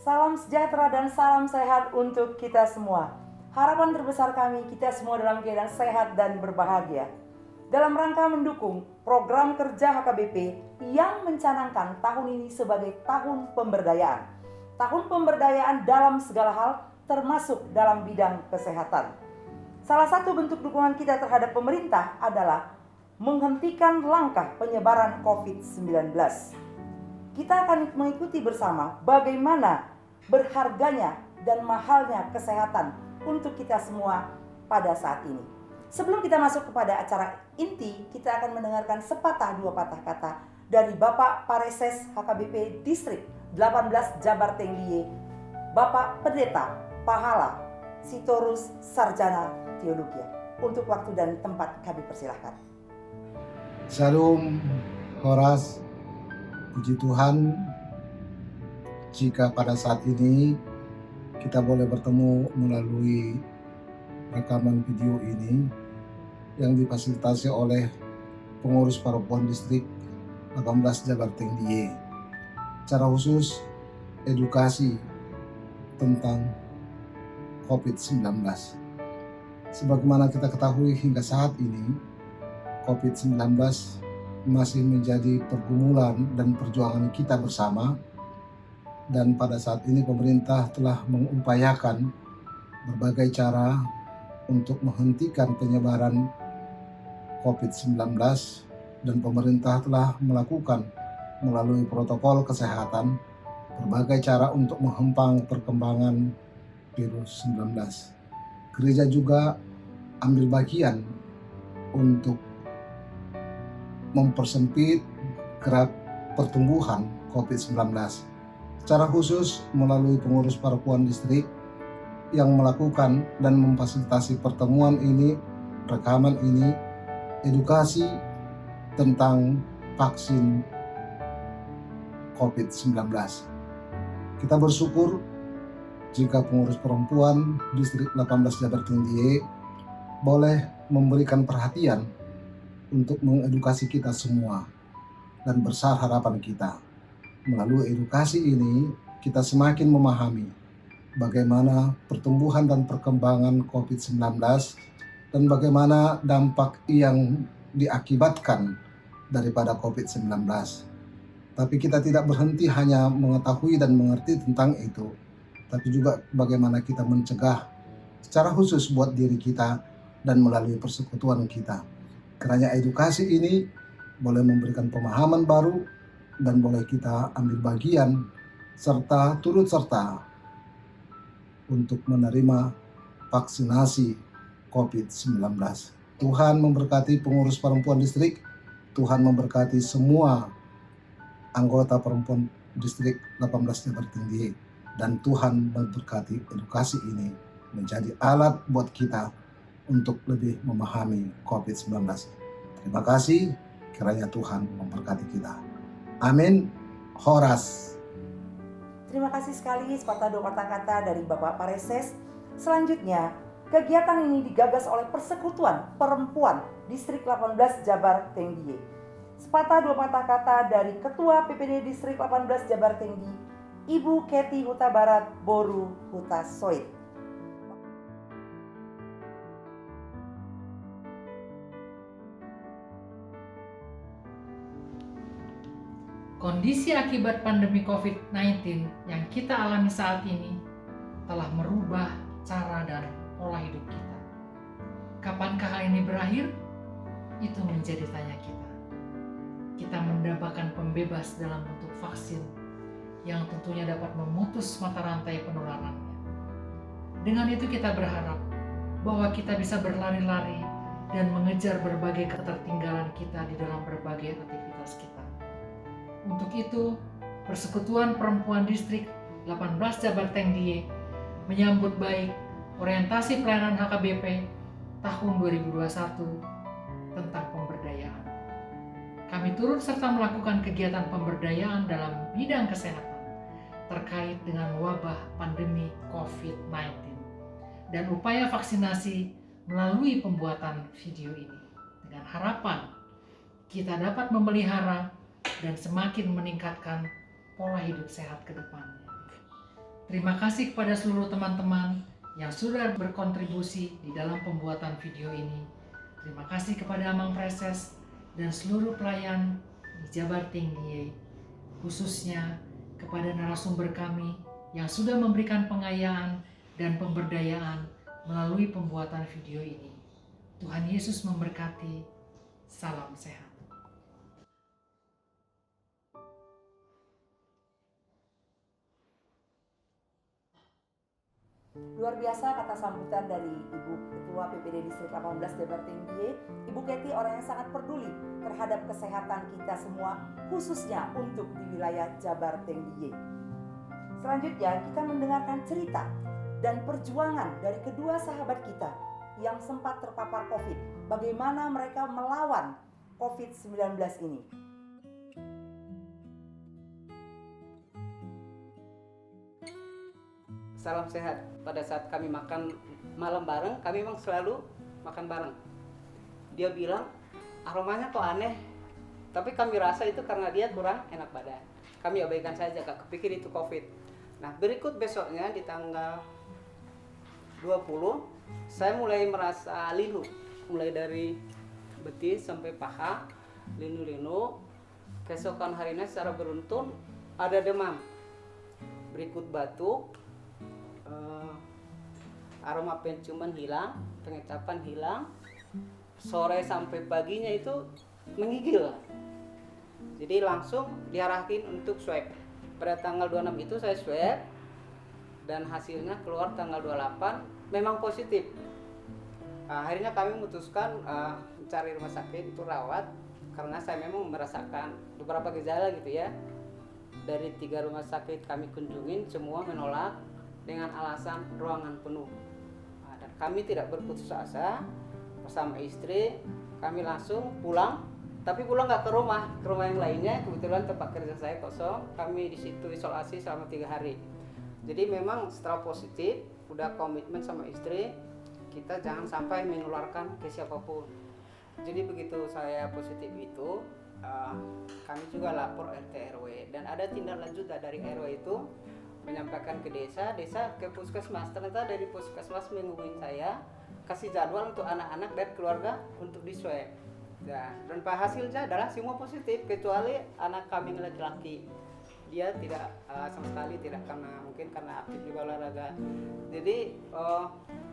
Salam sejahtera dan salam sehat untuk kita semua. Harapan terbesar kami, kita semua dalam keadaan sehat dan berbahagia. Dalam rangka mendukung program kerja HKBP yang mencanangkan tahun ini sebagai tahun pemberdayaan. Tahun pemberdayaan dalam segala hal, termasuk dalam bidang kesehatan. Salah satu bentuk dukungan kita terhadap pemerintah adalah menghentikan langkah penyebaran COVID-19. Kita akan mengikuti bersama bagaimana berharganya dan mahalnya kesehatan untuk kita semua pada saat ini. Sebelum kita masuk kepada acara inti, kita akan mendengarkan sepatah dua patah kata dari Bapak Pareses HKBP Distrik 18 Jabar Tenggiye, Bapak Pendeta Pahala Sitorus Sarjana Teologia. Untuk waktu dan tempat kami persilahkan. Shalom, Horas. Puji Tuhan, jika pada saat ini kita boleh bertemu melalui rekaman video ini yang difasilitasi oleh pengurus perempuan distrik 18 Jabar Tenggiye. Secara khusus edukasi tentang COVID-19. Sebagaimana kita ketahui hingga saat ini, COVID-19 masih menjadi pergumulan dan perjuangan kita bersama, dan pada saat ini pemerintah telah mengupayakan berbagai cara untuk menghentikan penyebaran COVID-19, dan pemerintah telah melakukan melalui protokol kesehatan berbagai cara untuk menghempang perkembangan virus 19. Gereja juga ambil bagian untuk mempersempit gerak pertumbuhan COVID-19. Secara khusus melalui pengurus perempuan distrik yang melakukan dan memfasilitasi pertemuan ini, rekaman ini, edukasi tentang vaksin COVID-19. Kita bersyukur jika pengurus perempuan distrik 18 Jabar Tenggiye boleh memberikan perhatian untuk mengedukasi kita semua, dan besar harapan kita. Melalui edukasi ini, kita semakin memahami bagaimana pertumbuhan dan perkembangan COVID-19 dan bagaimana dampak yang diakibatkan daripada COVID-19. Tapi kita tidak berhenti hanya mengetahui dan mengerti tentang itu, tapi juga bagaimana kita mencegah secara khusus buat diri kita dan melalui persekutuan kita. Kiranya edukasi ini boleh memberikan pemahaman baru dan boleh kita ambil bagian serta turut serta untuk menerima vaksinasi COVID-19. Tuhan memberkati pengurus perempuan distrik, Tuhan memberkati semua anggota perempuan distrik 18 Jabar Tenggiye, dan Tuhan memberkati edukasi ini menjadi alat buat kita untuk lebih memahami COVID-19. Terima kasih, kiranya Tuhan memberkati kita. Amin. Horas. Terima kasih sekali sepatah dua patah kata dari Bapak Pareses. Selanjutnya, kegiatan ini digagas oleh Persekutuan Perempuan Distrik 18 Jabar Tenggiye. Sepatah dua patah kata dari Ketua PPD Distrik 18 Jabar Tenggiye, Ibu Kety Huta Barat Boru Huta Soit. Kondisi akibat pandemi COVID-19 yang kita alami saat ini telah merubah cara dan pola hidup kita. Kapankah hal ini berakhir? Itu menjadi tanya kita. Kita mendapatkan pembebas dalam bentuk vaksin yang tentunya dapat memutus mata rantai penularannya. Dengan itu kita berharap bahwa kita bisa berlari-lari dan mengejar berbagai ketertinggalan kita di dalam berbagai aktivitas kita. Untuk itu, Persekutuan Perempuan Distrik 18 Jabar Tenggiye menyambut baik orientasi pelayanan HKBP tahun 2021 tentang pemberdayaan. Kami turut serta melakukan kegiatan pemberdayaan dalam bidang kesehatan terkait dengan wabah pandemi COVID-19 dan upaya vaksinasi melalui pembuatan video ini, dengan harapan kita dapat memelihara dan semakin meningkatkan pola hidup sehat ke depannya. Terima kasih kepada seluruh teman-teman yang sudah berkontribusi di dalam pembuatan video ini. Terima kasih kepada Amang Preses dan seluruh pelayan di Jabar Tinggi, khususnya kepada narasumber kami yang sudah memberikan pengayaan dan pemberdayaan melalui pembuatan video ini. Tuhan Yesus memberkati. Salam sehat. Luar biasa kata sambutan dari Ibu Ketua PPD Distrik 18 Jabar Tinggi, Ibu Kety, orang yang sangat peduli terhadap kesehatan kita semua, khususnya untuk di wilayah Jabar Tinggi. Selanjutnya kita mendengarkan cerita dan perjuangan dari kedua sahabat kita yang sempat terpapar COVID. Bagaimana mereka melawan COVID-19 ini. Salam sehat. Pada saat kami makan malam bareng, kami memang selalu makan bareng. Dia bilang aromanya kok aneh, tapi kami rasa itu karena dia kurang enak badan. Kami abaikan saja, gak kepikir itu COVID. Nah, berikut besoknya di tanggal 20, saya mulai merasa linu, mulai dari betis sampai paha, linu-linu. Keesokan harinya secara beruntun ada demam, berikut batuk, aroma penciuman hilang, pengecapan hilang, sore sampai paginya itu menggigil. Jadi langsung diarahin untuk swab. Pada tanggal 26 itu saya swab dan hasilnya keluar tanggal 28 memang positif. Akhirnya kami memutuskan mencari rumah sakit untuk rawat karena saya memang merasakan beberapa gejala gitu ya. Dari 3 rumah sakit kami kunjungin, semua menolak dengan alasan ruangan penuh. Dan kami tidak berputus asa, bersama istri kami langsung pulang, tapi pulang nggak ke rumah yang lainnya. Kebetulan tempat kerja saya kosong, kami di situ isolasi selama 3 hari. Jadi memang setelah positif, udah komitmen sama istri, kita jangan sampai menularkan ke siapapun. Jadi begitu saya positif itu, kami juga lapor RT RW dan ada tindak lanjut dari RW itu menyampaikan ke desa ke puskesmas. Ternyata dari puskesmas menghubungi saya, kasih jadwal untuk anak-anak dan keluarga untuk diswab. Dan hasilnya adalah semua positif kecuali anak kami laki-laki. Dia tidak sama sekali tidak, mungkin karena aktif juga olahraga. Jadi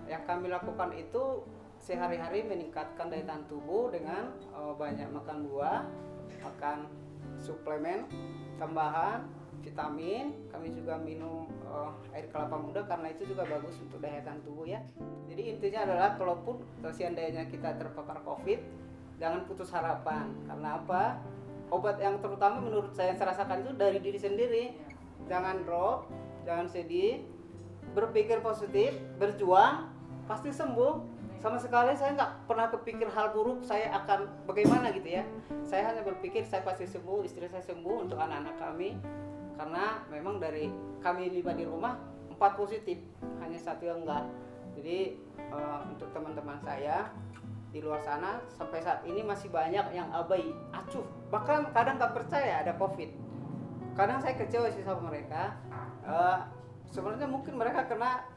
yang kami lakukan itu sehari-hari meningkatkan daya tahan tubuh dengan banyak makan buah, makan suplemen tambahan vitamin. Kami juga minum air kelapa muda karena itu juga bagus untuk daya tahan tubuh ya. Jadi intinya adalah kalaupun seandainya kita terpapar COVID, jangan putus harapan. Karena apa? Obat yang terutama menurut saya yang saya rasakan itu dari diri sendiri. Jangan drop, jangan sedih, berpikir positif, berjuang, pasti sembuh. Sama sekali saya nggak pernah kepikir hal buruk saya akan bagaimana gitu ya. Saya hanya berpikir saya pasti sembuh, istri saya sembuh, untuk anak-anak kami. Karena memang dari kami 5 di rumah 4 positif, hanya 1 yang enggak. Jadi untuk teman-teman saya di luar sana sampai saat ini masih banyak yang abai, acuh, bahkan kadang nggak percaya ada COVID. Kadang saya kecewa sih sama mereka. Sebenarnya mungkin mereka kena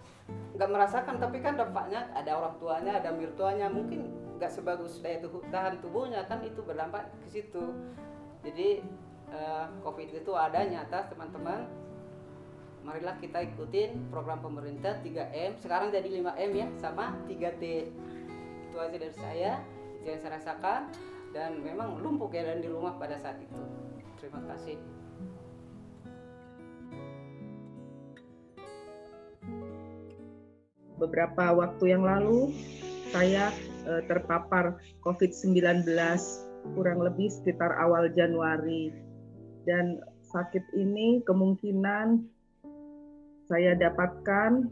nggak merasakan, tapi kan dampaknya ada orang tuanya, ada mertuanya, mungkin nggak sebagus daya tahan tubuhnya, kan itu berdampak ke situ. Jadi COVID itu ada nyata teman-teman. Marilah kita ikutin program pemerintah 3M, sekarang jadi 5M ya, sama 3T. Itu aja dari saya, itu yang saya rasakan, dan memang lumpuh keadaan di rumah pada saat itu. Terima kasih. Beberapa waktu yang lalu saya terpapar COVID-19 kurang lebih sekitar awal Januari, dan sakit ini kemungkinan saya dapatkan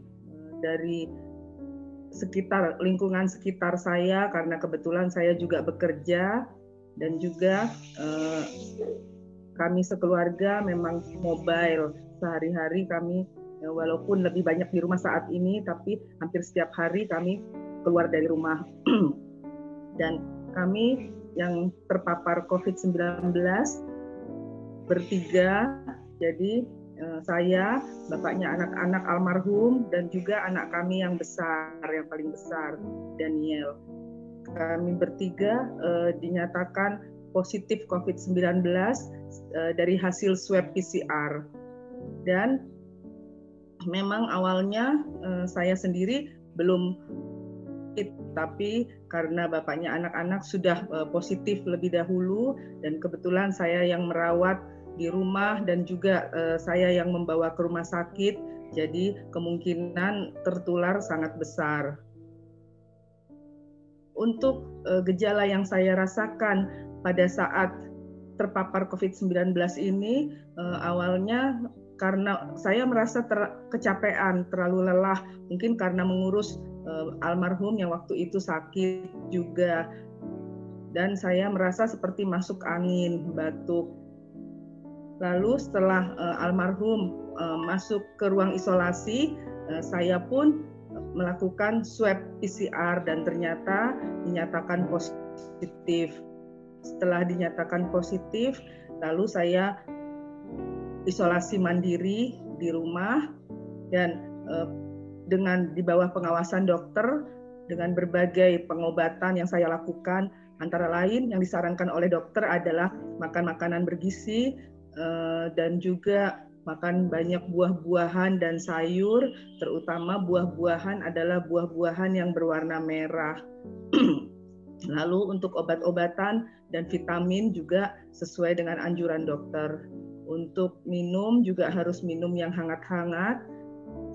dari lingkungan sekitar saya karena kebetulan saya juga bekerja, dan juga kami sekeluarga memang mobile. Sehari-hari kami walaupun lebih banyak di rumah saat ini, tapi hampir setiap hari kami keluar dari rumah. Dan kami yang terpapar COVID-19 bertiga, jadi saya, bapaknya anak-anak almarhum, dan juga anak kami yang besar, yang paling besar, Daniel. Kami bertiga dinyatakan positif COVID-19 dari hasil swab PCR. Dan memang awalnya saya sendiri belum, tapi karena bapaknya anak-anak sudah positif lebih dahulu, dan kebetulan saya yang merawat di rumah dan juga saya yang membawa ke rumah sakit, jadi kemungkinan tertular sangat besar. Untuk gejala yang saya rasakan pada saat terpapar COVID-19 ini, awalnya karena saya merasa kecapean, terlalu lelah, mungkin karena mengurus almarhum yang waktu itu sakit juga, dan saya merasa seperti masuk angin, batuk. Lalu setelah almarhum masuk ke ruang isolasi, saya pun melakukan swab PCR dan ternyata dinyatakan positif. Setelah dinyatakan positif, lalu saya isolasi mandiri di rumah, dan dengan di bawah pengawasan dokter dengan berbagai pengobatan yang saya lakukan, antara lain yang disarankan oleh dokter adalah makan makanan bergizi dan juga makan banyak buah-buahan dan sayur, terutama buah-buahan adalah buah-buahan yang berwarna merah. Lalu untuk obat-obatan dan vitamin juga sesuai dengan anjuran dokter. Untuk minum juga harus minum yang hangat-hangat.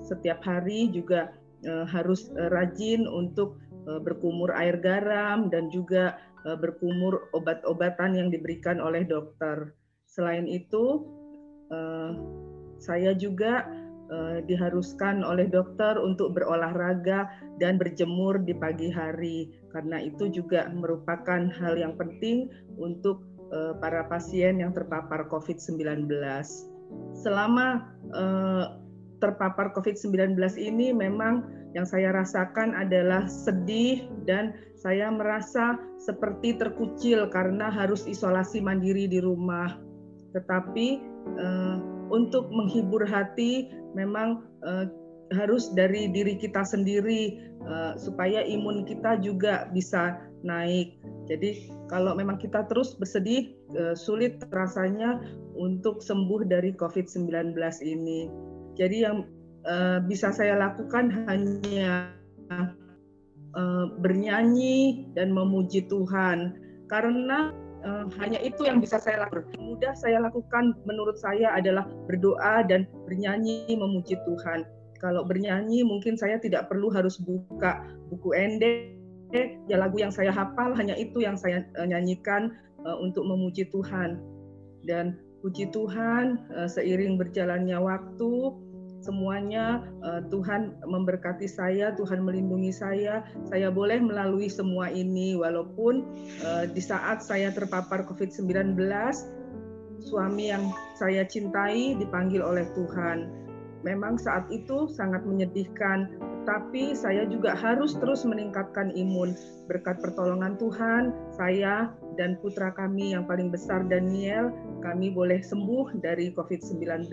Setiap hari juga harus rajin untuk berkumur air garam dan juga berkumur obat-obatan yang diberikan oleh dokter. Selain itu, saya juga diharuskan oleh dokter untuk berolahraga dan berjemur di pagi hari, karena itu juga merupakan hal yang penting untuk para pasien yang terpapar COVID-19. Selama terpapar COVID-19 ini memang yang saya rasakan adalah sedih, dan saya merasa seperti terkucil karena harus isolasi mandiri di rumah. Tetapi untuk menghibur hati memang harus dari diri kita sendiri supaya imun kita juga bisa naik. Jadi kalau memang kita terus bersedih, sulit rasanya untuk sembuh dari COVID-19 ini. Jadi yang bisa saya lakukan hanya bernyanyi dan memuji Tuhan, karena hanya itu yang bisa saya lakukan. Mudah saya lakukan menurut saya adalah berdoa dan bernyanyi memuji Tuhan. Kalau bernyanyi mungkin saya tidak perlu harus buka buku ende, ya lagu yang saya hafal hanya itu yang saya nyanyikan untuk memuji Tuhan. Dan puji Tuhan, seiring berjalannya waktu, semuanya Tuhan memberkati saya, Tuhan melindungi saya boleh melalui semua ini. Walaupun di saat saya terpapar COVID-19, suami yang saya cintai dipanggil oleh Tuhan. Memang saat itu sangat menyedihkan, tetapi saya juga harus terus meningkatkan imun. Berkat pertolongan Tuhan, saya dan putra kami yang paling besar Daniel, kami boleh sembuh dari COVID-19.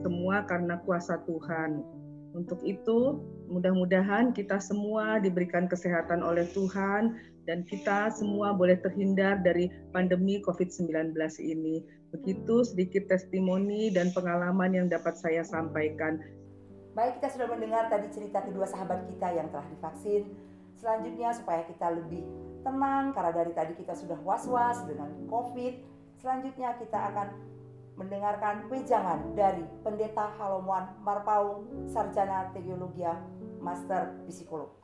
Semua karena kuasa Tuhan. Untuk itu, mudah-mudahan kita semua diberikan kesehatan oleh Tuhan, dan kita semua boleh terhindar dari pandemi COVID-19 ini. Begitu sedikit testimoni dan pengalaman yang dapat saya sampaikan. Baik, kita sudah mendengar tadi cerita kedua sahabat kita yang telah divaksin. Selanjutnya supaya kita lebih tenang, karena dari tadi kita sudah was-was dengan COVID. Selanjutnya kita akan mendengarkan wejangan dari Pendeta Halomuan Marpaung, Sarjana Teologia, Master Psikolog.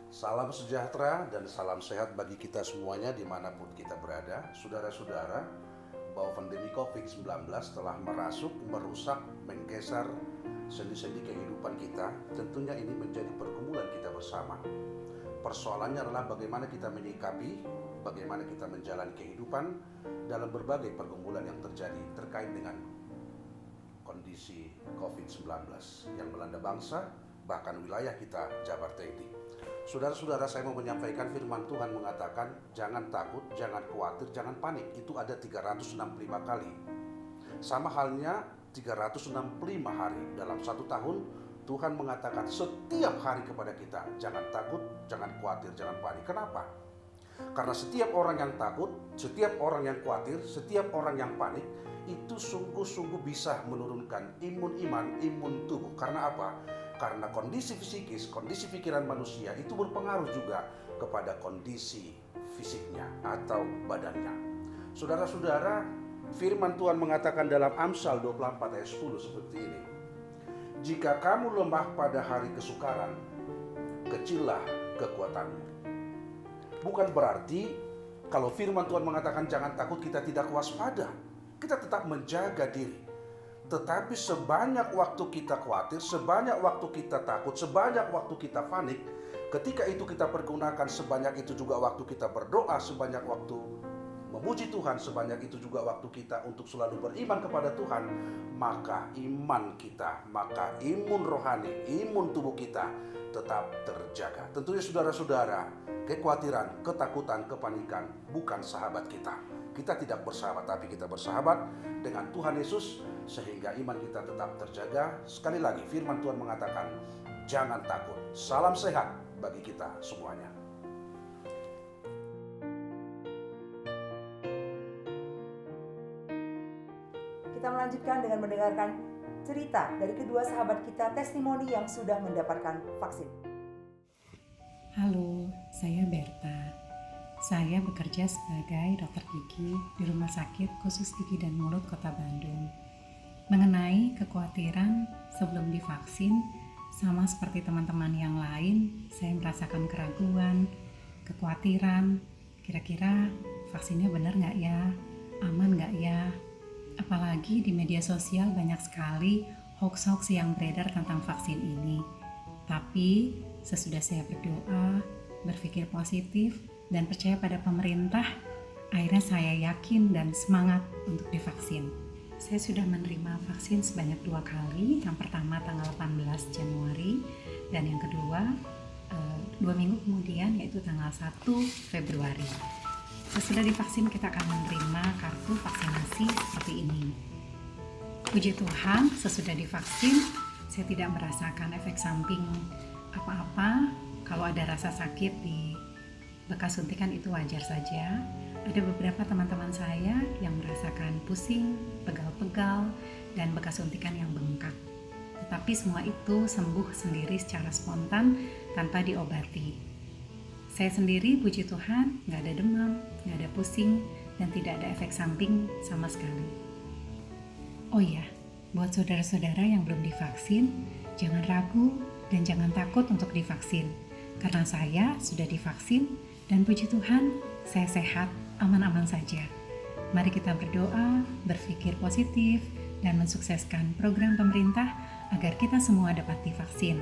Salam sejahtera dan salam sehat bagi kita semuanya dimanapun kita berada. Saudara-saudara, bahwa pandemi COVID-19 telah merasuk, merusak, menggeser sendi-sendi kehidupan kita. Tentunya ini menjadi pergumulan kita bersama. Persoalannya adalah bagaimana kita menyikapi, bagaimana kita menjalani kehidupan dalam berbagai pergumulan yang terjadi terkait dengan kondisi COVID-19 yang melanda bangsa bahkan wilayah kita Jabar Tengdi. Saudara-saudara, saya mau menyampaikan firman Tuhan mengatakan jangan takut, jangan khawatir, jangan panik. Itu ada 365 kali. Sama halnya 365 hari dalam satu tahun. Tuhan mengatakan setiap hari kepada kita, jangan takut, jangan khawatir, jangan panik. Kenapa? Karena setiap orang yang takut, setiap orang yang khawatir, setiap orang yang panik, itu sungguh-sungguh bisa menurunkan imun iman, imun tubuh. Karena apa? Karena kondisi fisikis, kondisi pikiran manusia itu berpengaruh juga kepada kondisi fisiknya atau badannya. Saudara-saudara, firman Tuhan mengatakan dalam Amsal 24 ayat 10 seperti ini. Jika kamu lemah pada hari kesukaran, kecillah kekuatanmu. Bukan berarti kalau firman Tuhan mengatakan jangan takut kita tidak waspada. Kita tetap menjaga diri. Tetapi sebanyak waktu kita khawatir, sebanyak waktu kita takut, sebanyak waktu kita panik, ketika itu kita pergunakan sebanyak itu juga waktu kita berdoa, sebanyak waktu memuji Tuhan, sebanyak itu juga waktu kita untuk selalu beriman kepada Tuhan, maka iman kita, maka imun rohani, imun tubuh kita tetap terjaga. Tentunya saudara-saudara, kekhawatiran, ketakutan, kepanikan bukan sahabat kita. Kita tidak bersahabat, tapi kita bersahabat dengan Tuhan Yesus sehingga iman kita tetap terjaga. Sekali lagi firman Tuhan mengatakan jangan takut. Salam sehat bagi kita semuanya. Kita melanjutkan dengan mendengarkan cerita dari kedua sahabat kita, testimoni yang sudah mendapatkan vaksin. Halo, saya Berta. Saya bekerja sebagai dokter gigi di Rumah Sakit Khusus Gigi dan Mulut Kota Bandung. Mengenai kekhawatiran sebelum divaksin, sama seperti teman-teman yang lain, saya merasakan keraguan, kekhawatiran, kira-kira vaksinnya benar nggak ya, aman nggak ya. Apalagi di media sosial banyak sekali hoax-hoax yang beredar tentang vaksin ini. Tapi sesudah saya berdoa, berpikir positif, dan percaya pada pemerintah, akhirnya saya yakin dan semangat untuk divaksin. Saya sudah menerima vaksin sebanyak 2 kali. Yang pertama tanggal 18 Januari dan yang kedua 2 minggu kemudian, yaitu tanggal 1 Februari. Sesudah divaksin kita akan menerima kartu vaksinasi seperti ini. Puji Tuhan, sesudah divaksin saya tidak merasakan efek samping apa-apa. Kalau ada rasa sakit di bekas suntikan itu wajar saja. Ada beberapa teman-teman saya yang merasakan pusing, pegal-pegal, dan bekas suntikan yang bengkak. Tetapi semua itu sembuh sendiri secara spontan tanpa diobati. Saya sendiri, puji Tuhan, nggak ada demam, nggak ada pusing, dan tidak ada efek samping sama sekali. Oh iya, buat saudara-saudara yang belum divaksin, jangan ragu dan jangan takut untuk divaksin. Karena saya sudah divaksin, dan puji Tuhan, saya sehat, aman-aman saja. Mari kita berdoa, berpikir positif, dan mensukseskan program pemerintah agar kita semua dapat divaksin.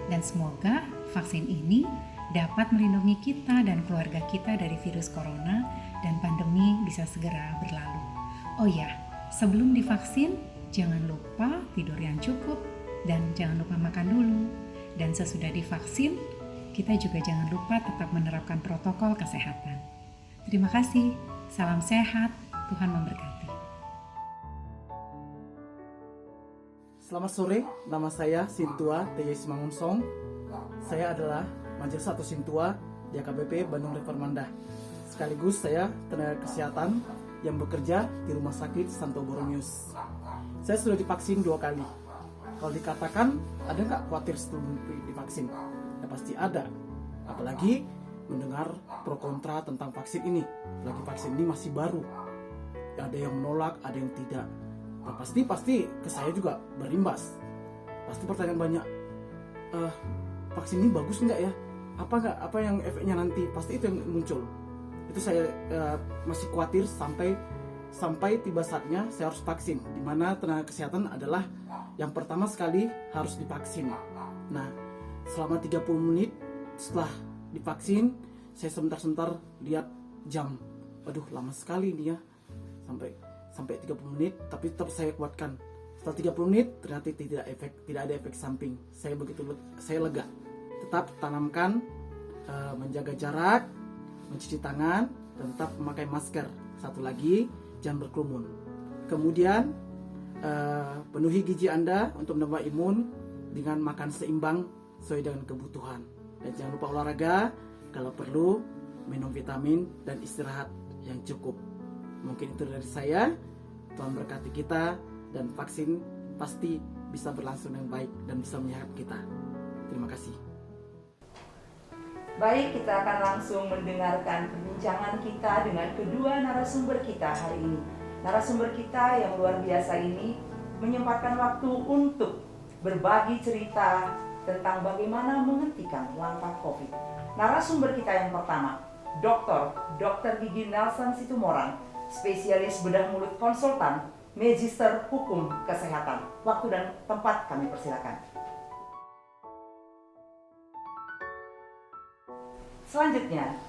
Dan semoga vaksin ini dapat melindungi kita dan keluarga kita dari virus corona dan pandemi bisa segera berlalu. Oh ya, sebelum divaksin, jangan lupa tidur yang cukup dan jangan lupa makan dulu. Dan sesudah divaksin, kita juga jangan lupa tetap menerapkan protokol kesehatan. Terima kasih, salam sehat, Tuhan memberkati. Selamat sore, nama saya Sintua T.Y. Simangunsong. Saya adalah Majelis 1 Sintua di AKBP Bandung Reformanda. Sekaligus saya tenaga kesehatan yang bekerja di Rumah Sakit Santo Borromeus. Saya sudah divaksin 2 kali. Kalau dikatakan ada nggak khawatir sebelum divaksin? Ya pasti ada. Apalagi mendengar pro kontra tentang vaksin ini. Apalagi vaksin ini masih baru. Ada yang menolak, ada yang tidak. Nah, pasti ke saya juga berimbas. Pasti pertanyaan banyak. Vaksin ini bagus nggak ya? Apa yang efeknya nanti? Pasti itu yang muncul. Itu saya masih khawatir sampai tiba saatnya saya harus vaksin. Di mana tenaga kesehatan adalah yang pertama sekali harus divaksin. Nah, selama 30 menit setelah divaksin, saya sebentar lihat jam. Waduh, lama sekali ini ya. Sampai 30 menit, tapi tetap saya kuatkan. Setelah 30 menit ternyata tidak ada efek samping. Saya lega. Tetap tanamkan menjaga jarak, mencuci tangan, dan tetap memakai masker. Satu lagi, jangan berkerumun. Kemudian penuhi gizi Anda untuk menambah imun dengan makan seimbang sesuai dengan kebutuhan. Dan jangan lupa olahraga, kalau perlu minum vitamin dan istirahat yang cukup. Mungkin itu dari saya. Tuhan berkati kita, dan vaksin pasti bisa berlangsung dengan baik dan bisa menyehatkan kita. Terima kasih. Baik, kita akan langsung mendengarkan perbincangan kita dengan kedua narasumber kita hari ini. Narasumber kita yang luar biasa ini menyempatkan waktu untuk berbagi cerita tentang bagaimana menghentikan langkah COVID. Narasumber kita yang pertama, Dr. Gigi Nelson Situmorang, spesialis bedah mulut konsultan, Magister Hukum Kesehatan. Waktu dan tempat kami persilakan. Selanjutnya,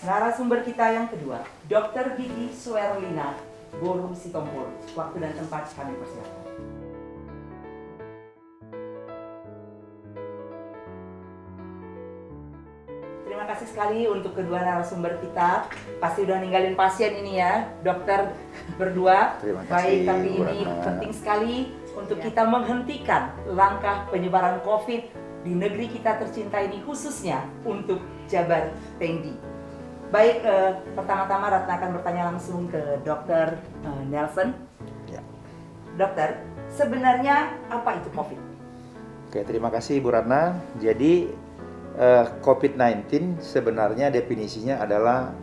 narasumber kita yang kedua, Dr. Gigi Suerlina Boru Sitompul. Waktu dan tempat kami persilakan. Terima kasih sekali untuk kedua narasumber kita. Pasti udah ninggalin pasien ini ya, dokter berdua. Terima kasih, Baik, tapi Bu ini Ratna. penting sekali untuk kita menghentikan langkah penyebaran COVID di negeri kita tercinta ini, khususnya untuk Jabar Tengdi. Baik, pertama-tama Ratna akan bertanya langsung ke Dokter Nelson. Ya. Dokter, sebenarnya apa itu COVID? Oke, terima kasih Bu Ratna. Jadi COVID-19 sebenarnya definisinya adalah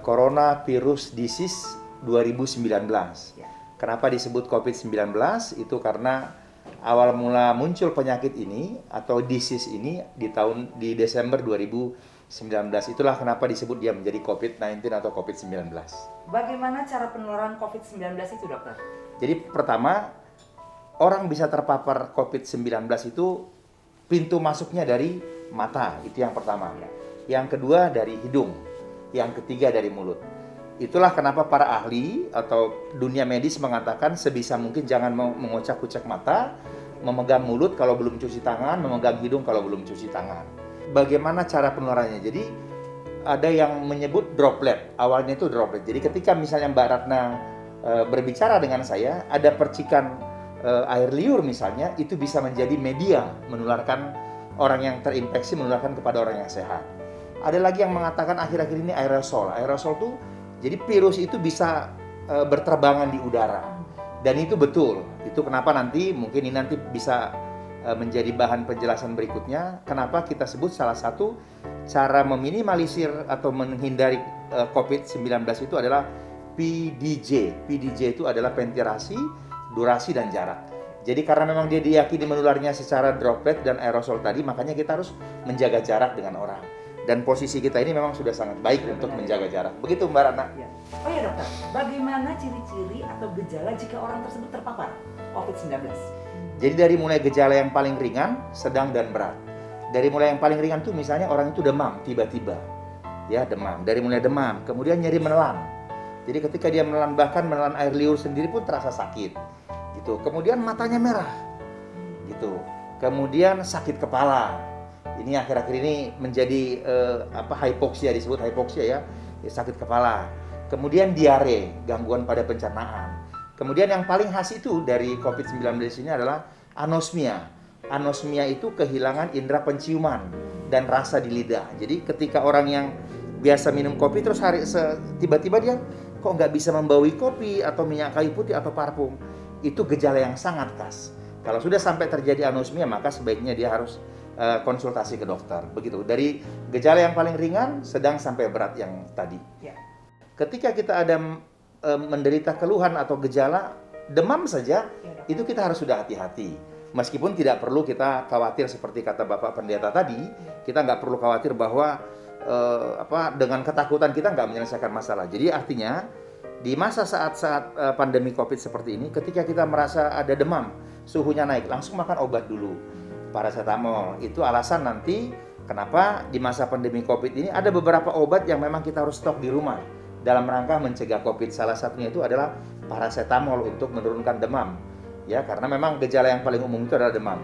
Coronavirus Disease 2019. Ya. Kenapa disebut COVID-19? Itu karena awal mula muncul penyakit ini atau disease ini di Desember 2019. Itulah kenapa disebut dia menjadi COVID-19 atau COVID-19. Bagaimana cara penularan COVID-19 itu, dokter? Jadi pertama, orang bisa terpapar COVID-19 itu pintu masuknya dari mata, itu yang pertama. Yang kedua dari hidung, yang ketiga dari mulut. Itulah kenapa para ahli atau dunia medis mengatakan sebisa mungkin jangan mengocak-ucak mata, memegang mulut kalau belum cuci tangan, memegang hidung kalau belum cuci tangan. Bagaimana cara penularannya? Jadi ada yang menyebut droplet, awalnya itu droplet. Jadi ketika misalnya Mbak Ratna berbicara dengan saya, ada percikan air liur misalnya, itu bisa menjadi media menularkan orang yang terinfeksi, menularkan kepada orang yang sehat. Ada lagi yang mengatakan akhir-akhir ini aerosol. Aerosol tuh jadi virus itu bisa berterbangan di udara. Dan itu betul. Itu kenapa nanti mungkin ini nanti bisa menjadi bahan penjelasan berikutnya. Kenapa kita sebut salah satu cara meminimalisir atau menghindari COVID-19 itu adalah PDJ. PDJ itu adalah ventilasi, durasi, dan jarak. Jadi karena memang dia diyakini menularnya secara droplet dan aerosol tadi, makanya kita harus menjaga jarak dengan orang. Dan posisi kita ini memang sudah sangat baik untuk menjaga jarak. Begitu Mbak Ratna. Ya. Oh ya dokter, bagaimana ciri-ciri atau gejala jika orang tersebut terpapar COVID-19? Jadi dari mulai gejala yang paling ringan, sedang, dan berat. Dari mulai yang paling ringan tuh misalnya orang itu demam tiba-tiba. Ya, demam. Dari mulai demam, kemudian nyeri menelan. Jadi ketika dia menelan, bahkan menelan air liur sendiri pun terasa sakit. Gitu. Kemudian matanya merah. Gitu. Kemudian sakit kepala. Ini akhir-akhir ini menjadi hipoksia, disebut hipoksia ya, sakit kepala. Kemudian diare, gangguan pada pencernaan. Kemudian yang paling khas itu dari COVID-19 ini adalah anosmia. Anosmia itu kehilangan indera penciuman dan rasa di lidah. Jadi ketika orang yang biasa minum kopi terus tiba-tiba dia kok nggak bisa membaui kopi atau minyak kayu putih atau parfum, itu gejala yang sangat khas. Kalau sudah sampai terjadi anosmia, maka sebaiknya dia harus konsultasi ke dokter. Begitu. Dari gejala yang paling ringan, sedang, sampai berat yang tadi. Ya. Ketika kita ada menderita keluhan atau gejala demam saja, itu kita harus sudah hati-hati. Meskipun tidak perlu kita khawatir seperti kata Bapak Pendeta tadi, kita nggak perlu khawatir bahwa dengan ketakutan kita nggak menyelesaikan masalah. Jadi artinya di masa saat-saat pandemi COVID seperti ini, ketika kita merasa ada demam, suhunya naik, langsung makan obat dulu. Paracetamol. Itu alasan nanti kenapa di masa pandemi COVID ini ada beberapa obat yang memang kita harus stok di rumah. dalam rangka mencegah COVID. Salah satunya itu adalah paracetamol untuk menurunkan demam. Ya, karena memang gejala yang paling umum itu adalah demam.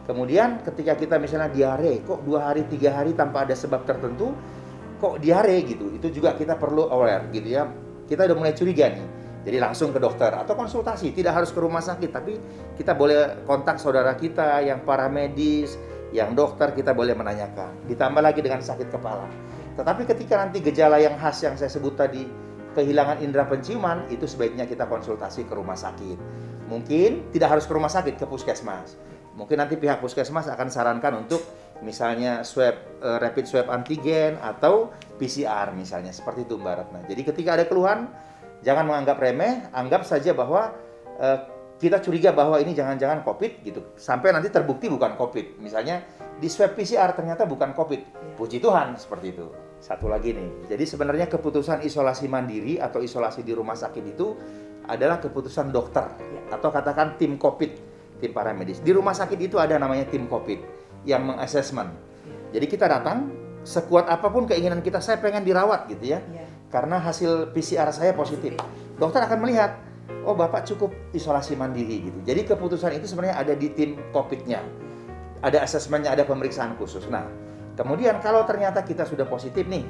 Kemudian ketika kita misalnya diare, kok 2 hari 3 hari tanpa ada sebab tertentu, kok diare gitu, itu juga kita perlu aware gitu ya. Kita udah mulai curiga nih, jadi langsung ke dokter atau konsultasi, tidak harus ke rumah sakit, tapi kita boleh kontak saudara kita yang paramedis, yang dokter, kita boleh menanyakan. Ditambah lagi dengan sakit kepala. Tetapi ketika nanti gejala yang khas yang saya sebut tadi, kehilangan indera penciuman, itu sebaiknya kita konsultasi ke rumah sakit. Mungkin tidak harus ke rumah sakit, ke puskesmas. Mungkin nanti pihak puskesmas akan sarankan untuk misalnya rapid swab antigen atau PCR misalnya, seperti itu Mbak Ratna. Jadi ketika ada keluhan, jangan menganggap remeh, anggap saja bahwa kita curiga bahwa ini jangan-jangan COVID gitu. Sampai nanti terbukti bukan COVID. Misalnya di swab PCR ternyata bukan COVID. Puji Tuhan, seperti itu. Satu lagi nih, jadi sebenarnya keputusan isolasi mandiri atau isolasi di rumah sakit itu adalah keputusan dokter atau katakan tim COVID, tim paramedis. Di rumah sakit itu ada namanya tim COVID yang mengassessment. Jadi kita datang, sekuat apapun keinginan kita, saya pengen dirawat gitu ya, karena hasil PCR saya positif. Dokter akan melihat, oh Bapak cukup isolasi mandiri gitu. Jadi keputusan itu sebenarnya ada di tim COVID-nya. Ada assessment-nya, ada pemeriksaan khusus. Nah, kemudian kalau ternyata kita sudah positif nih,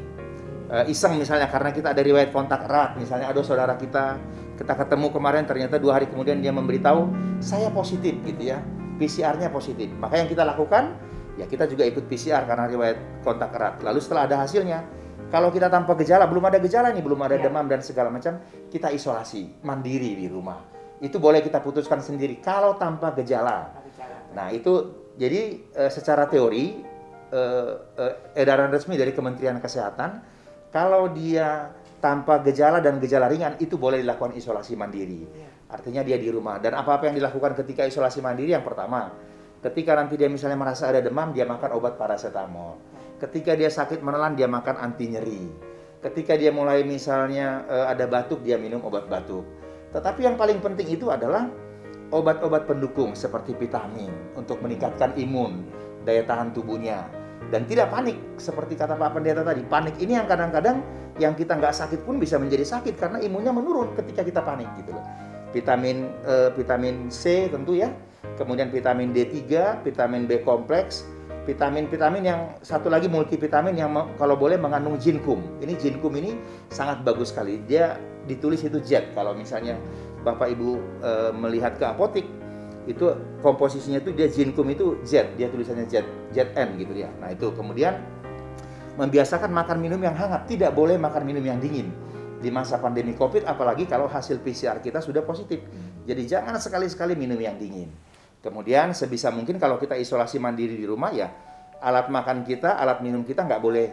iseng misalnya karena kita ada riwayat kontak erat, misalnya ada saudara kita ketemu kemarin, ternyata 2 hari kemudian dia memberitahu, saya positif gitu ya, PCR-nya positif. Maka yang kita lakukan, ya kita juga ikut PCR karena riwayat kontak erat. Lalu setelah ada hasilnya, kalau kita tanpa gejala, belum ada gejala nih, belum ada demam dan segala macam, kita isolasi mandiri di rumah. Itu boleh kita putuskan sendiri kalau tanpa gejala. Nah itu jadi secara teori edaran resmi dari Kementerian Kesehatan, kalau dia tanpa gejala dan gejala ringan itu boleh dilakukan isolasi mandiri. Artinya dia di rumah. Dan apa-apa yang dilakukan ketika isolasi mandiri, yang pertama, ketika nanti dia misalnya merasa ada demam, dia makan obat paracetamol. Ketika dia sakit menelan, dia makan anti nyeri. Ketika dia mulai misalnya ada batuk, dia minum obat batuk. Tetapi yang paling penting itu adalah obat-obat pendukung seperti vitamin untuk meningkatkan imun, daya tahan tubuhnya. Dan tidak panik, seperti kata Pak Pendeta tadi. Panik ini yang kadang-kadang yang kita nggak sakit pun bisa menjadi sakit karena imunnya menurun ketika kita panik gitu loh. Vitamin C tentu ya, kemudian vitamin D3, vitamin B kompleks, vitamin-vitamin yang satu lagi multivitamin yang kalau boleh mengandung zinkum. Ini zinkum ini sangat bagus sekali. Dia ditulis itu Z. Kalau misalnya Bapak Ibu melihat ke apotik, itu komposisinya itu dia zinkum itu Z, dia tulisannya ZN gitu ya. Nah itu kemudian membiasakan makan minum yang hangat, tidak boleh makan minum yang dingin di masa pandemi COVID, apalagi kalau hasil PCR kita sudah positif. Jadi jangan sekali-sekali minum yang dingin. Kemudian sebisa mungkin kalau kita isolasi mandiri di rumah ya, alat makan kita, alat minum kita nggak boleh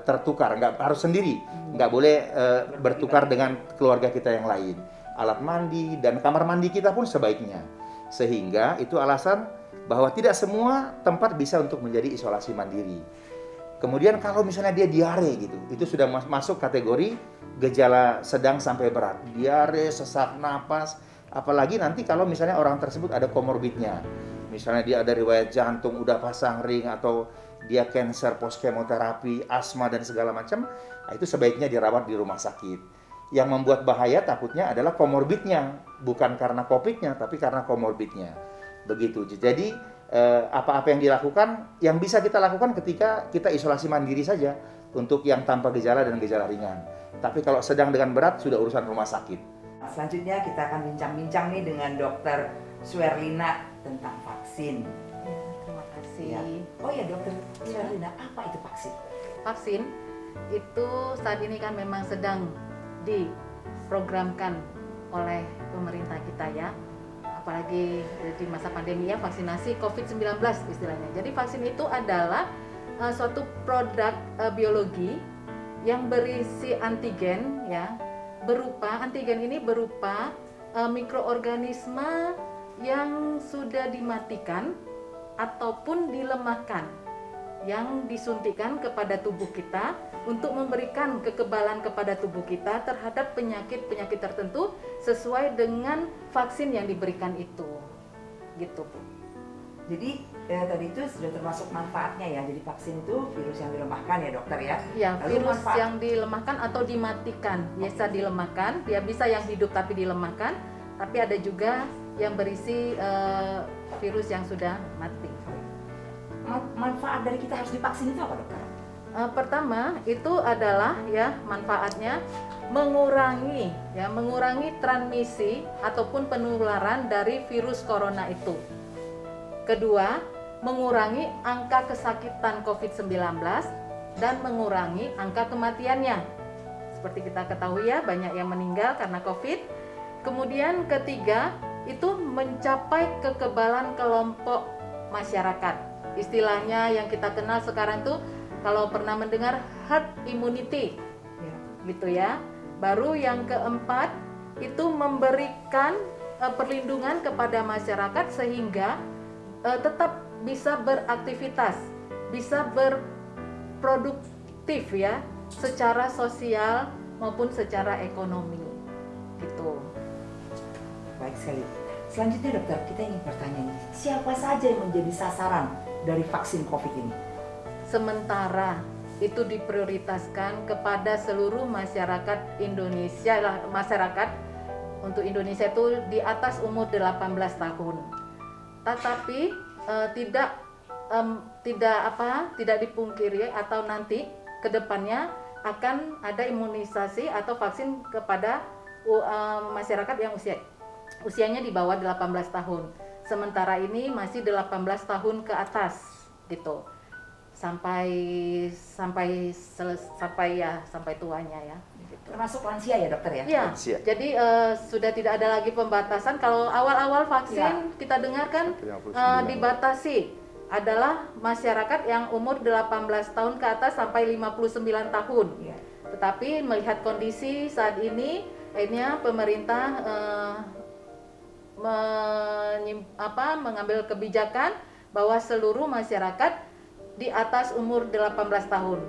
tertukar, nggak harus sendiri, nggak boleh bertukar dengan keluarga kita yang lain. Alat mandi dan kamar mandi kita pun sebaiknya. Sehingga itu alasan bahwa tidak semua tempat bisa untuk menjadi isolasi mandiri. Kemudian kalau misalnya dia diare gitu, itu sudah masuk kategori gejala sedang sampai berat. Diare, sesak napas, apalagi nanti kalau misalnya orang tersebut ada komorbidnya. Misalnya dia ada riwayat jantung, udah pasang ring, atau dia cancer post kemoterapi, asma dan segala macam, nah itu sebaiknya dirawat di rumah sakit. Yang membuat bahaya takutnya adalah komorbidnya, bukan karena COVID-nya, tapi karena komorbidnya. Begitu. Jadi apa-apa yang dilakukan, yang bisa kita lakukan ketika kita isolasi mandiri saja untuk yang tanpa gejala dan gejala ringan. Tapi kalau sedang dengan berat sudah urusan rumah sakit. Selanjutnya kita akan bincang-bincang nih dengan Dokter Suerlina tentang vaksin. Ya, terima kasih. Ya. Oh ya Dokter Suerlina, apa itu vaksin? Vaksin itu saat ini kan memang sedang diprogramkan oleh pemerintah kita ya, apalagi di masa pandemi ya, vaksinasi COVID-19 istilahnya. Jadi vaksin itu adalah suatu produk biologi yang berisi antigen ya, antigen ini berupa mikroorganisme yang sudah dimatikan ataupun dilemahkan, yang disuntikan kepada tubuh kita untuk memberikan kekebalan kepada tubuh kita terhadap penyakit-penyakit tertentu sesuai dengan vaksin yang diberikan itu. Gitu, Bu. Jadi tadi itu sudah termasuk manfaatnya ya. Jadi vaksin itu virus yang dilemahkan ya dokter ya. Ya, Lalu virus manfaat- yang dilemahkan atau dimatikan. Biasa dilemahkan, ya bisa yang hidup tapi dilemahkan, tapi ada juga yang berisi virus yang sudah mati. Manfaat dari kita harus divaksin itu apa dokter? Pertama itu adalah ya manfaatnya mengurangi transmisi ataupun penularan dari virus corona itu. Kedua, mengurangi angka kesakitan COVID-19 dan mengurangi angka kematiannya. Seperti kita ketahui ya, banyak yang meninggal karena COVID. Kemudian ketiga, itu mencapai kekebalan kelompok masyarakat. Istilahnya yang kita kenal sekarang tuh kalau pernah mendengar herd immunity, gitu ya. Baru yang keempat itu memberikan perlindungan kepada masyarakat sehingga tetap bisa beraktivitas, bisa berproduktif ya, secara sosial maupun secara ekonomi, gitu. Baik sekali. Selanjutnya dokter, kita ingin bertanya nih, siapa saja yang menjadi sasaran dari vaksin COVID ini? Sementara itu diprioritaskan kepada seluruh masyarakat Indonesia lah, masyarakat untuk Indonesia itu di atas umur 18 tahun. Tetapi tidak dipungkiri atau nanti ke depannya akan ada imunisasi atau vaksin kepada masyarakat yang usianya di bawah 18 tahun. Sementara ini masih 18 tahun ke atas gitu. Sampai tuanya ya. Gitu. Termasuk lansia ya dokter ya? Ya, Lansia. jadi sudah tidak ada lagi pembatasan. Kalau awal-awal vaksin kita dengarkan dibatasi adalah masyarakat yang umur 18 tahun ke atas sampai 59 tahun. Ya. Tetapi melihat kondisi saat ini, akhirnya pemerintah mengambil kebijakan bahwa seluruh masyarakat di atas umur 18 tahun.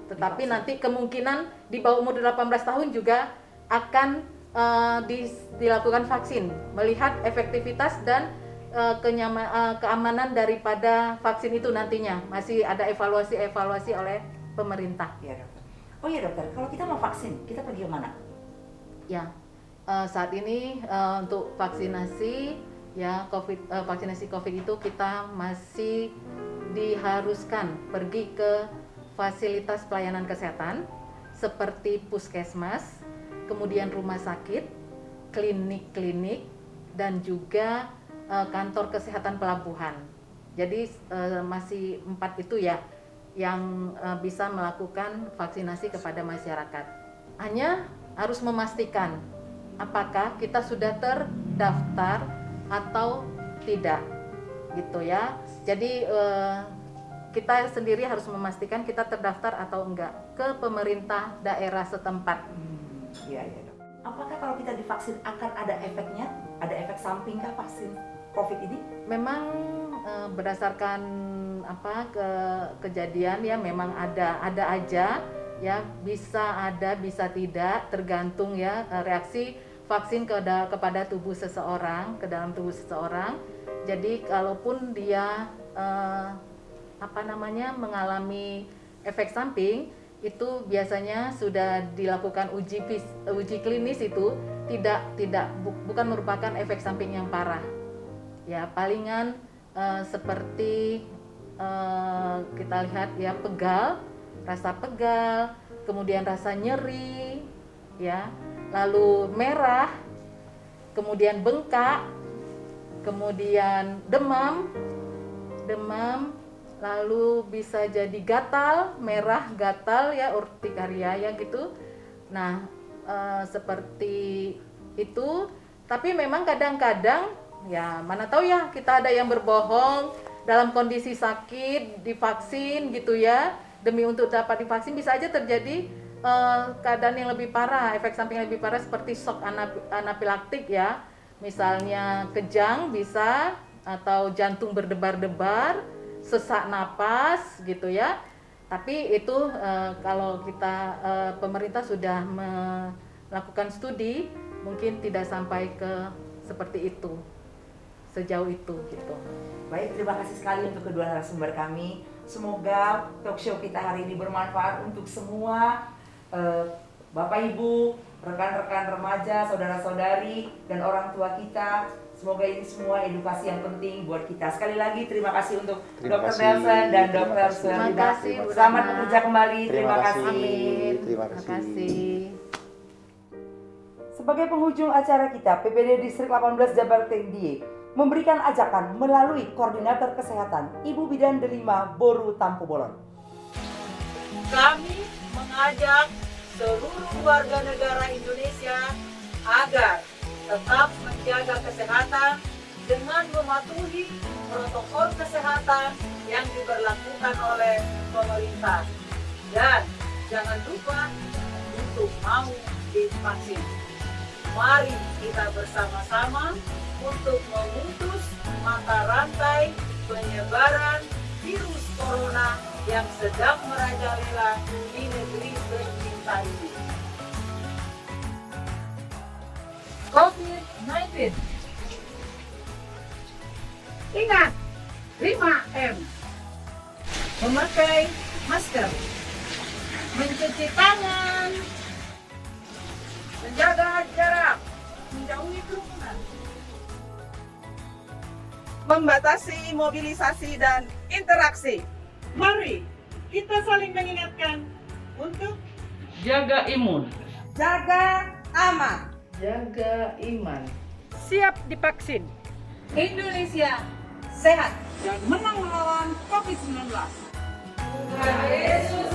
Tetapi nanti kemungkinan di bawah umur 18 tahun juga akan dilakukan vaksin, melihat efektivitas dan keamanan daripada vaksin itu nantinya. Masih ada evaluasi oleh pemerintah. Ya dokter. Oh iya dokter, kalau kita mau vaksin, kita pergi ke mana? Ya, saat ini untuk vaksinasi ya vaksinasi COVID itu kita masih diharuskan pergi ke fasilitas pelayanan kesehatan seperti puskesmas, kemudian rumah sakit, klinik-klinik, dan juga kantor kesehatan pelabuhan. Jadi masih 4 itu ya yang bisa melakukan vaksinasi kepada masyarakat. Hanya harus memastikan apakah kita sudah terdaftar atau tidak, gitu ya. Jadi kita sendiri harus memastikan kita terdaftar atau enggak ke pemerintah daerah setempat. Iya ya dok. Apakah kalau kita divaksin akan ada efeknya? Ada efek sampingkah vaksin COVID ini? Memang berdasarkan kejadian ya memang ada aja ya, bisa ada bisa tidak, tergantung ya reaksi vaksin kepada tubuh seseorang, ke dalam tubuh seseorang. Jadi kalaupun dia mengalami efek samping, itu biasanya sudah dilakukan uji klinis, itu bukan merupakan efek samping yang parah. Ya palingan seperti kita lihat ya rasa pegal, kemudian rasa nyeri, ya, lalu merah, kemudian bengkak, kemudian demam, lalu bisa jadi gatal, merah gatal ya, urtikaria ya gitu. Nah seperti itu. Tapi memang kadang-kadang ya mana tahu ya, kita ada yang berbohong dalam kondisi sakit divaksin gitu ya, demi untuk dapat divaksin. Bisa aja terjadi keadaan yang lebih parah, efek samping yang lebih parah seperti shock anafilaktik ya, misalnya kejang bisa, atau jantung berdebar-debar, sesak napas gitu ya. Tapi itu kalau kita pemerintah sudah melakukan studi, mungkin tidak sampai ke seperti itu, sejauh itu gitu. Baik, terima kasih sekali untuk kedua narasumber kami. Semoga talk show kita hari ini bermanfaat untuk semua Bapak Ibu, rekan-rekan remaja, saudara-saudari, dan orang tua kita. Semoga ini semua edukasi yang penting buat kita. Sekali lagi terima kasih untuk Dr. Nelson dan Dr. Suherlina. Selamat bekerja kembali. Terima kasih. Terima kasih. Sebagai penghujung acara kita, PPD Distrik 18 Jabar D.I.E. memberikan ajakan melalui Koordinator Kesehatan Ibu Bidan Delima Boru Tampu Bolon. Kami mengajak seluruh warga negara Indonesia agar tetap menjaga kesehatan dengan mematuhi protokol kesehatan yang diberlakukan oleh pemerintah. Dan jangan lupa untuk mau divaksin. Mari kita bersama-sama untuk memutus mata rantai penyebaran virus corona yang sedang merajalela di negeri tercinta ini. COVID-19. Ingat, 5M. Memakai masker, mencuci tangan, menjaga jarak, menjauhi kerumunan, membatasi mobilisasi dan interaksi. Mari kita saling mengingatkan untuk Jaga imun. jaga aman, Jaga iman. siap divaksin, Indonesia sehat. dan menang melawan COVID-19. Tuhan Yesus